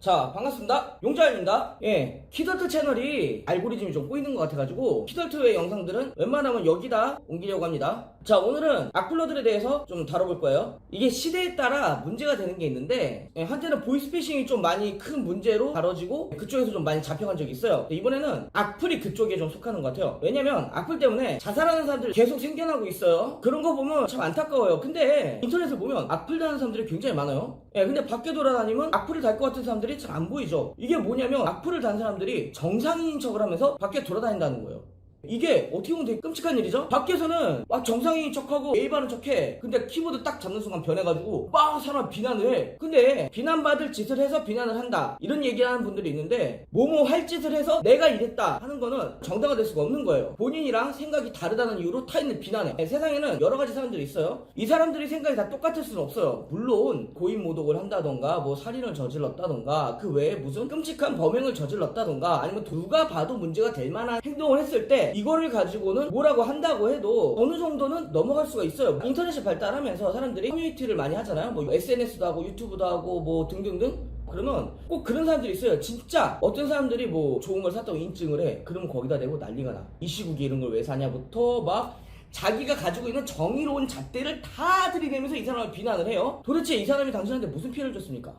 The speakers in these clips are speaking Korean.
자, 반갑습니다. 용자입니다. 예, 키덜트 채널이 알고리즘이 좀 꼬이는 것 같아가지고 키덜트의 영상들은 웬만하면 여기다 옮기려고 합니다. 자, 오늘은 악플러들에 대해서 좀 다뤄볼 거예요. 이게 시대에 따라 문제가 되는 게 있는데, 한때는 보이스피싱이 좀 많이 큰 문제로 다뤄지고 그쪽에서 좀 많이 잡혀간 적이 있어요. 이번에는 악플이 그쪽에 좀 속하는 것 같아요. 왜냐면 악플 때문에 자살하는 사람들이 계속 생겨나고 있어요. 그런 거 보면 참 안타까워요. 근데 인터넷을 보면 악플 다는 사람들이 굉장히 많아요. 근데 밖에 돌아다니면 악플을 달 것 같은 사람들이 잘 안 보이죠. 이게 뭐냐면 악플을 단 사람들이 정상인인 척을 하면서 밖에 돌아다닌다는 거예요. 이게 어떻게 보면 되게 끔찍한 일이죠? 밖에서는 막 정상인인 척하고 예의 바른 척해. 근데 키보드 딱 잡는 순간 변해가지고 막 사람 비난을 해. 근데 비난받을 짓을 해서 비난을 한다, 이런 얘기를 하는 분들이 있는데, 뭐뭐 할 짓을 해서 내가 이랬다 하는 거는 정당화 될 수가 없는 거예요. 본인이랑 생각이 다르다는 이유로 타인을 비난해. 세상에는 여러 가지 사람들이 있어요. 이 사람들이 생각이 다 똑같을 수는 없어요. 물론 고인모독을 한다던가 뭐 살인을 저질렀다던가 그 외에 무슨 끔찍한 범행을 저질렀다던가 아니면 누가 봐도 문제가 될 만한 행동을 했을 때 이거를 가지고는 뭐라고 한다고 해도 어느 정도는 넘어갈 수가 있어요. 인터넷이 발달하면서 사람들이 커뮤니티를 많이 하잖아요. 뭐 SNS도 하고 유튜브도 하고 뭐 등등등. 그러면 꼭 그런 사람들이 있어요. 진짜 어떤 사람들이 뭐 좋은 걸 샀다고 인증을 해. 그러면 거기다 대고 난리가 나. 이 시국에 이런 걸 왜 사냐부터 막 자기가 가지고 있는 정의로운 잣대를 다 들이대면서 이 사람을 비난을 해요. 도대체 이 사람이 당신한테 무슨 피해를 줬습니까?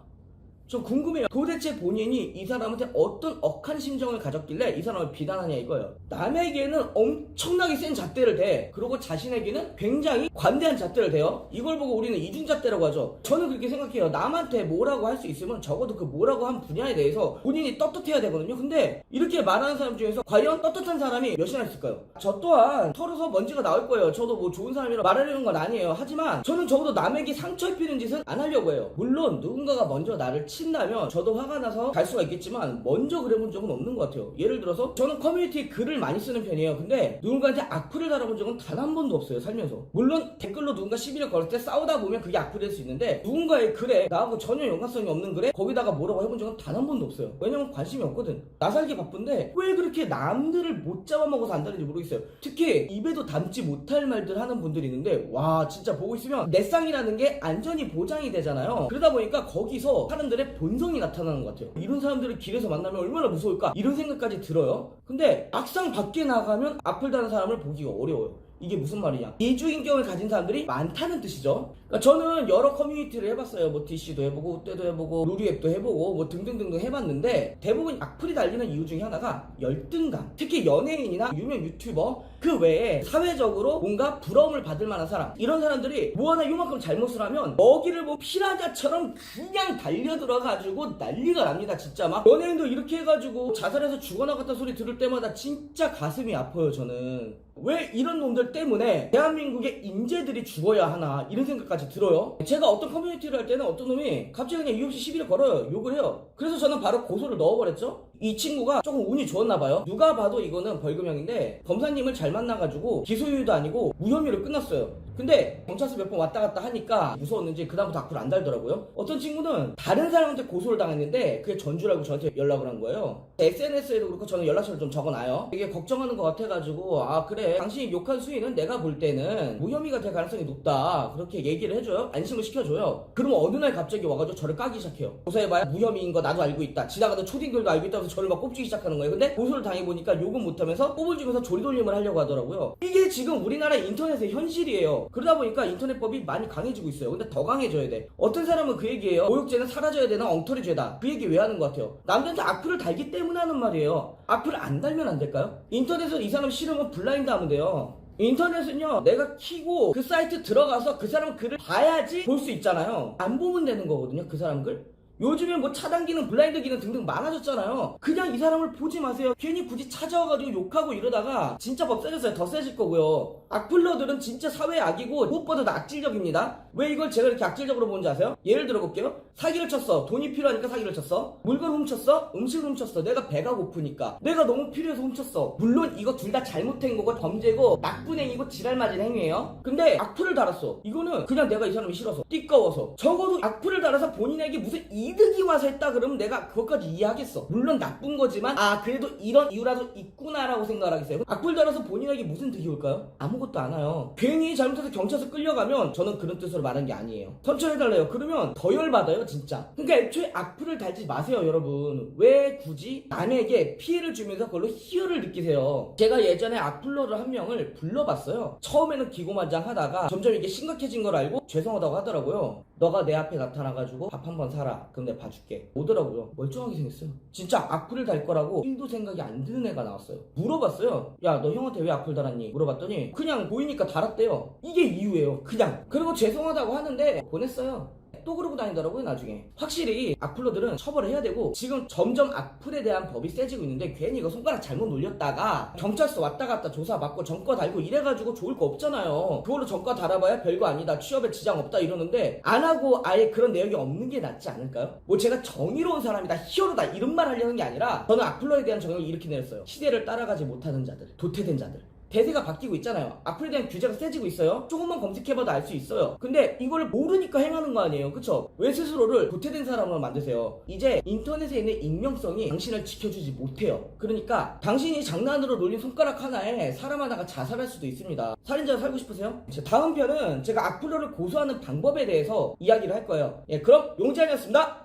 저 궁금해요. 도대체 본인이 이 사람한테 어떤 억한 심정을 가졌길래 이 사람을 비난하냐 이거예요. 남에게는 엄청나게 센 잣대를 대, 그리고 자신에게는 굉장히 관대한 잣대를 대요. 이걸 보고 우리는 이중잣대라고 하죠. 저는 그렇게 생각해요. 남한테 뭐라고 할 수 있으면 적어도 그 뭐라고 한 분야에 대해서 본인이 떳떳해야 되거든요. 근데 이렇게 말하는 사람 중에서 과연 떳떳한 사람이 몇이나 있을까요? 저 또한 털어서 먼지가 나올 거예요. 저도 뭐 좋은 사람이라 말하려는 건 아니에요. 하지만 저는 적어도 남에게 상처 입히는 짓은 안 하려고 해요. 물론 누군가가 먼저 나를 친다면 저도 화가 나서 갈 수가 있겠지만 먼저 그래본 적은 없는 것 같아요. 예를 들어서 저는 커뮤니티에 글을 많이 쓰는 편이에요. 근데 누군가한테 악플을 달아본 적은 단 한 번도 없어요, 살면서. 물론 댓글로 누군가 시비를 걸을 때 싸우다 보면 그게 악플이 될 수 있는데, 누군가의 글에 나하고 전혀 연관성이 없는 글에 거기다가 뭐라고 해본 적은 단 한 번도 없어요. 왜냐면 관심이 없거든. 나 살기 바쁜데 왜 그렇게 남들을 못 잡아먹어서 안다는지 모르겠어요. 특히 입에도 담지 못할 말들 하는 분들이 있는데, 와 진짜 보고 있으면 내 쌍이라는 게 안전이 보장이 되잖아요. 그러다 보니까 거기서 사람들의 본성이 나타나는 것 같아요. 이런 사람들을 길에서 만나면 얼마나 무서울까, 이런 생각까지 들어요. 근데 막상 밖에 나가면 악플 다는 사람을 보기가 어려워요. 이게 무슨 말이냐, 이주인격을 가진 사람들이 많다는 뜻이죠. 그러니까 저는 여러 커뮤니티를 해봤어요. 뭐 DC도 해보고 때도 해보고 루리앱도 해보고 뭐 등등등등 해봤는데, 대부분 악플이 달리는 이유 중에 하나가 열등감. 특히 연예인이나 유명 유튜버 그 외에 사회적으로 뭔가 부러움을 받을 만한 사람, 이런 사람들이 뭐 하나 요만큼 잘못을 하면 먹이를 뭐 피라냐처럼 그냥 달려들어가지고 난리가 납니다. 진짜 막 연예인도 이렇게 해가지고 자살해서 죽어나갔다 소리 들을 때마다 진짜 가슴이 아파요. 저는 왜 이런 놈들 때문에 대한민국의 인재들이 죽어야 하나, 이런 생각까지 들어요. 제가 어떤 커뮤니티를 할 때는 어떤 놈이 갑자기 그냥 이유 없이 시비를 걸어요. 욕을 해요. 그래서 저는 바로 고소를 넣어버렸죠. 이 친구가 조금 운이 좋았나봐요. 누가 봐도 이거는 벌금형인데 검사님을 잘 만나가지고 기소유예도 아니고 무혐의로 끝났어요. 근데 경찰서 몇 번 왔다 갔다 하니까 무서웠는지 그다음부터 악플 안 달더라고요. 어떤 친구는 다른 사람한테 고소를 당했는데 그게 전주라고 저한테 연락을 한 거예요. SNS에도 그렇고 저는 연락처를 좀 적어놔요. 이게 걱정하는 것 같아가지고, 아 그래 당신이 욕한 수위는 내가 볼 때는 무혐의가 될 가능성이 높다, 그렇게 얘기를 해줘요. 안심을 시켜줘요. 그러면 어느 날 갑자기 와가지고 저를 까기 시작해요. 고소해봐야 무혐의인 거 나도 알고 있다, 지나가던 초딩들도 알고 있다면서 저를 막 꼽주기 시작하는 거예요. 근데 고소를 당해보니까 욕은 못하면서 꼽을 주면서 조리돌림을 하려고 하더라고요. 이게 지금 우리나라 인터넷의 현실이에요. 그러다 보니까 인터넷법이 많이 강해지고 있어요. 근데 더 강해져야 돼. 어떤 사람은 그 얘기예요. 모욕죄는 사라져야 되나 엉터리 죄다. 그 얘기 왜 하는 것 같아요? 남들한테 악플을 달기 때문에 하는 말이에요. 악플을 안 달면 안 될까요? 인터넷에서 이 사람 싫으면 블라인드 하면 돼요. 인터넷은요, 내가 키고 그 사이트 들어가서 그 사람 글을 봐야지 볼 수 있잖아요. 안 보면 되는 거거든요, 그 사람 글. 요즘에 뭐 차단 기능, 블라인드 기능 등등 많아졌잖아요. 그냥 이 사람을 보지 마세요. 괜히 굳이 찾아와가지고 욕하고 이러다가 진짜 법 세졌어요. 더 세질 거고요. 악플러들은 진짜 사회의 악이고 무엇보다 악질적입니다. 왜 이걸 제가 이렇게 악질적으로 보는지 아세요? 예를 들어볼게요. 사기를 쳤어. 돈이 필요하니까 사기를 쳤어. 물건 훔쳤어. 음식을 훔쳤어. 내가 배가 고프니까. 내가 너무 필요해서 훔쳤어. 물론 이거 둘 다 잘못된 거고 범죄고 나쁜 행위고 지랄맞은 행위예요. 근데 악플을 달았어. 이거는 그냥 내가 이 사람이 싫어서, 띠꺼워서. 적어도 악플을 달아서 본인에게 무슨 이득이 와서 했다 그러면 내가 그것까지 이해하겠어. 물론 나쁜 거지만 아 그래도 이런 이유라도 있구나라고 생각을 하겠어요. 악플 달아서 본인에게 무슨 득이 올까요? 아무것도 안 와요. 괜히 잘못해서 경찰서 끌려가면 저는 그런 뜻으로 뜻으로 말한 게 아니에요. 선처해달래요. 그러면 더 열받아요 진짜. 그러니까 애초에 악플을 달지 마세요 여러분. 왜 굳이 남에게 피해를 주면서 그걸로 희열을 느끼세요. 제가 예전에 악플러를 한 명을 불러봤어요. 처음에는 기고만장하다가 점점 이게 심각해진 걸 알고 죄송하다고 하더라고요. 너가 내 앞에 나타나가지고 밥 한 번 사라. 그럼 내가 봐줄게. 오더라고요. 멀쩡하게 생겼어요. 진짜 악플을 달 거라고 1도 생각이 안 드는 애가 나왔어요. 물어봤어요. 야 너 형한테 왜 악플 달았니? 물어봤더니 그냥 보이니까 달았대요. 이게 이유예요. 그냥. 그리고 죄송하다고 하는데 보냈어요. 또 그러고 다니더라고요 나중에. 확실히 악플러들은 처벌을 해야 되고, 지금 점점 악플에 대한 법이 세지고 있는데 괜히 이거 손가락 잘못 놀렸다가 경찰서 왔다 갔다 조사받고 전과 달고 이래가지고 좋을 거 없잖아요. 그걸로 전과 달아봐야 별거 아니다, 취업에 지장 없다 이러는데 안 하고 아예 그런 내역이 없는 게 낫지 않을까요? 뭐 제가 정의로운 사람이다, 히어로다 이런 말 하려는 게 아니라 저는 악플러에 대한 정의를 이렇게 내렸어요. 시대를 따라가지 못하는 자들, 도태된 자들. 대세가 바뀌고 있잖아요. 악플에 대한 규제가 세지고 있어요. 조금만 검색해봐도 알 수 있어요. 근데 이걸 모르니까 행하는 거 아니에요. 그쵸? 왜 스스로를 도태된 사람으로 만드세요? 이제 인터넷에 있는 익명성이 당신을 지켜주지 못해요. 그러니까 당신이 장난으로 놀린 손가락 하나에 사람 하나가 자살할 수도 있습니다. 살인자로 살고 싶으세요? 다음 편은 제가 악플러를 고소하는 방법에 대해서 이야기를 할 거예요. 예, 그럼 용지안이었습니다.